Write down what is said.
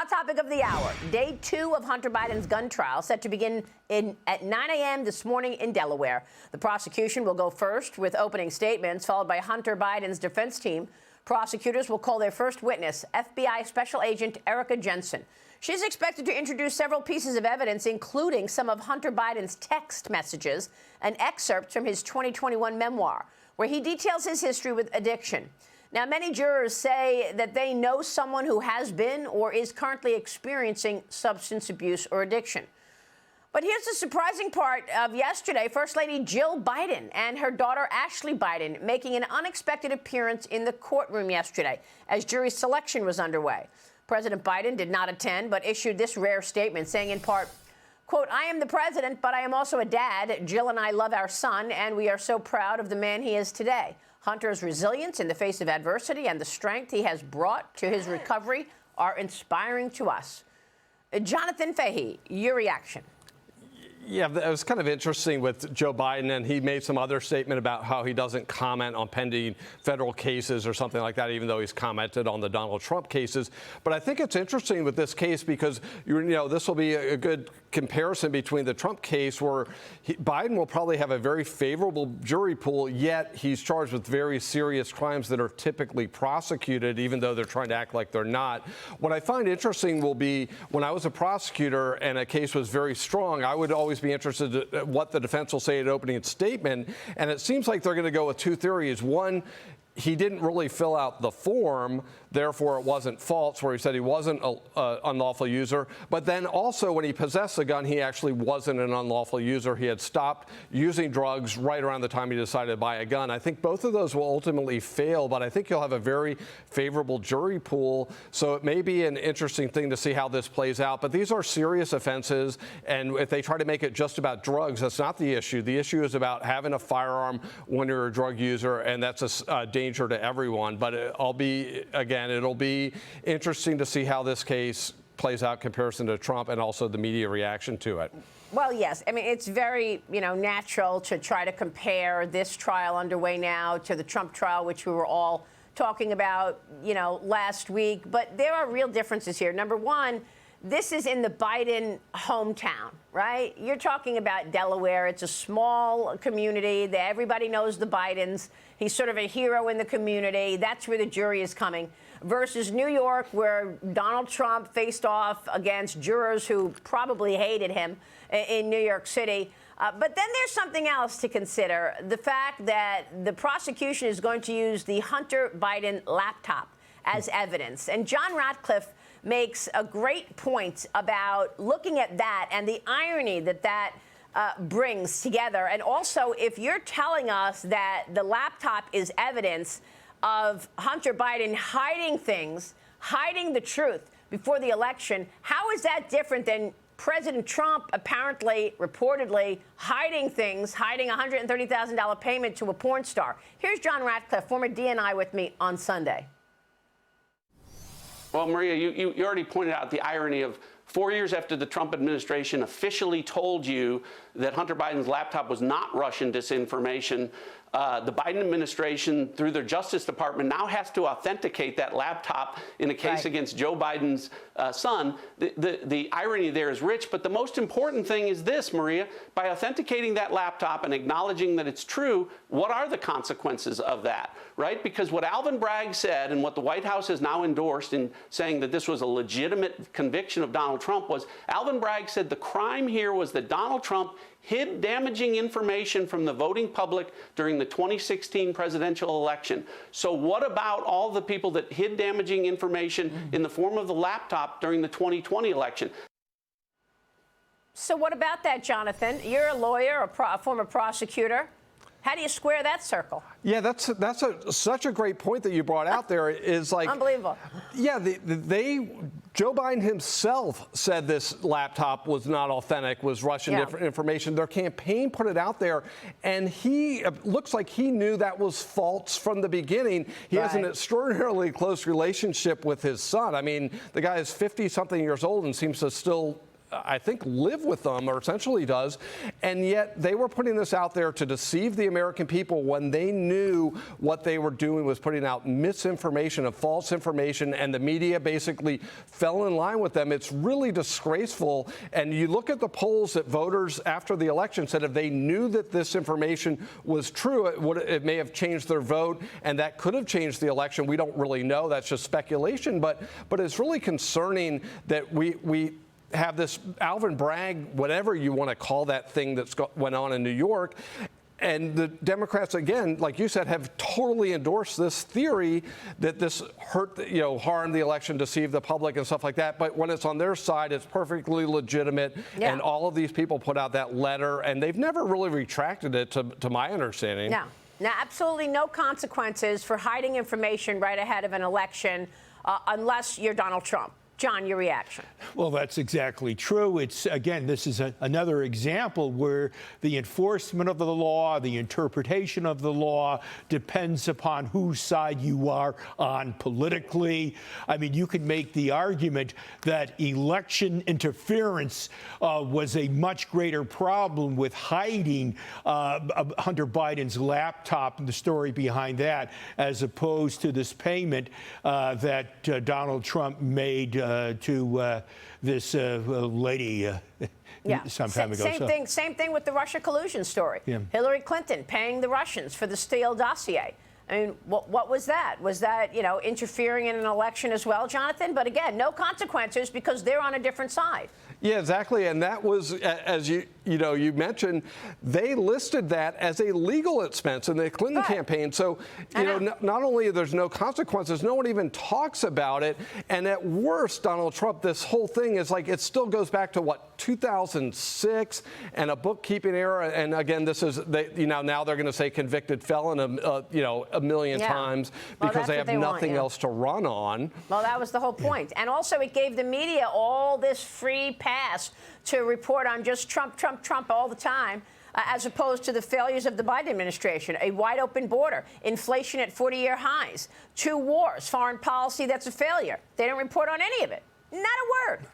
hot topic of the hour. Day 2 of Hunter Biden's gun trial set to begin at 9 a.m. this morning in Delaware. The prosecution will go first with opening statements, followed by Hunter Biden's defense team. Prosecutors will call their first witness, FBI Special Agent Erica Jensen. She's expected to introduce several pieces of evidence, including some of Hunter Biden's text messages and excerpts from his 2021 memoir, where he details his history with addiction. Now, many jurors say that they know someone who has been or is currently experiencing substance abuse or addiction. But here's the surprising part of yesterday. First Lady Jill Biden and her daughter Ashley Biden making an unexpected appearance in the courtroom yesterday as jury selection was underway. President Biden did not attend, but issued this rare statement saying in part, quote, "I am the president, but I am also a dad. Jill and I love our son, and we are so proud of the man he is today. Hunter's resilience in the face of adversity and the strength he has brought to his recovery are inspiring to us." Jonathan Fahey, your reaction. Yeah, it was kind of interesting with Joe Biden, and he made some other statement about how he doesn't comment on pending federal cases or something like that, even though he's commented on the Donald Trump cases. But I think it's interesting with this case because, this will be a good comparison between the Trump case where Biden will probably have a very favorable jury pool, yet he's charged with very serious crimes that are typically prosecuted, even though they're trying to act like they're not. What I find interesting will be when I was a prosecutor and a case was very strong, I would always be interested in what the defense will say at opening statement. And it seems like they're going to go with two theories. One, he didn't really fill out the form, therefore it wasn't false, where he said he wasn't an unlawful user. But then also when he possessed a gun, he actually wasn't an unlawful user. He had stopped using drugs right around the time he decided to buy a gun. I think both of those will ultimately fail, but I think you'll have a very favorable jury pool. So it may be an interesting thing to see how this plays out. But these are serious offenses, and if they try to make it just about drugs, that's not the issue. The issue is about having a firearm when you're a drug user, and that's a danger to everyone. But it'll be interesting to see how this case plays out in comparison to Trump and also the media reaction to it. Well, yes. I mean, it's very, natural to try to compare this trial underway now to the Trump trial, which we were all talking about, last week. But there are real differences here. Number one, this is in the Biden hometown, right? You're talking about Delaware. It's a small community. Everybody knows the Bidens. He's sort of a hero in the community. That's where the jury is coming. Versus New York, where Donald Trump faced off against jurors who probably hated him in New York City. But then there's something else to consider. The fact that the prosecution is going to use the Hunter Biden laptop as evidence. And John Ratcliffe makes a great point about looking at that and the irony that brings together. And also, if you're telling us that the laptop is evidence of Hunter Biden hiding things, hiding the truth before the election, how is that different than President Trump apparently, reportedly, hiding things, hiding a $130,000 payment to a porn star? Here's John Ratcliffe, former DNI, with me on Sunday. Well, Maria, you already pointed out the irony of 4 years after the Trump administration officially told you that Hunter Biden's laptop was not Russian disinformation, the Biden administration, through their Justice Department, now has to authenticate that laptop in a case against Joe Biden's son. The irony there is rich, but the most important thing is this, Maria. By authenticating that laptop and acknowledging that it's true, what are the consequences of that, right? Because what Alvin Bragg said and what the White House has now endorsed in saying that this was a legitimate conviction of Donald Trump was Alvin Bragg said the crime here was that Donald Trump hid damaging information from the voting public during the 2016 presidential election. So what about all the people that hid damaging information in the form of the laptop during the 2020 election? So what about that, Jonathan? You're a lawyer, a former prosecutor. How do you square that circle? Yeah, that's such a great point that you brought out there. Is like unbelievable. Yeah, Joe Biden himself said this laptop was not authentic, was Russian information. Their campaign put it out there, and he looks like he knew that was false from the beginning. He has an extraordinarily close relationship with his son. I mean, the guy is 50-something years old and seems to still I think, live with them, or essentially does. And yet they were putting this out there to deceive the American people when they knew what they were doing was putting out misinformation and false information, and the media basically fell in line with them. It's really disgraceful. And you look at the polls that voters after the election said if they knew that this information was true, it may have changed their vote, and that could have changed the election. We don't really know. That's just speculation. But it's really concerning that we have this Alvin Bragg, whatever you want to call that thing that's went on in New York. And the Democrats, again, like you said, have totally endorsed this theory that this harmed the election, deceived the public and stuff like that. But when it's on their side, it's perfectly legitimate. Yeah. And all of these people put out that letter, and they've never really retracted it, to my understanding. No. Now, absolutely no consequences for hiding information right ahead of an election unless you're Donald Trump. John, your reaction? Well, that's exactly true. It's, again, this is another example where the enforcement of the law, the interpretation of the law depends upon whose side you are on politically. I mean, you could make the argument that election interference was a much greater problem with hiding Hunter Biden's laptop and the story behind that, as opposed to this payment that Donald Trump made to this lady some time ago. Same thing with the Russia collusion story. Yeah. Hillary Clinton paying the Russians for the Steele dossier. I mean, what was that? Was that, interfering in an election as well, Jonathan? But again, no consequences because they're on a different side. Yeah, exactly. And that was, as you mentioned, they listed that as a legal expense in the Clinton campaign. So, not only there's no consequences, no one even talks about it. And at worst, Donald Trump, this whole thing is like, it still goes back to 2006 and a bookkeeping error. And again, this is, now they're going to say convicted felon, a million times because they have nothing else to run on. Well, that was the whole point. And also it gave the media all this free pass to report on just Trump, Trump, Trump all the time, as opposed to the failures of the Biden administration, a wide open border, inflation at 40-year highs, 2 wars, foreign policy that's a failure. They don't report on any of it. Not a word.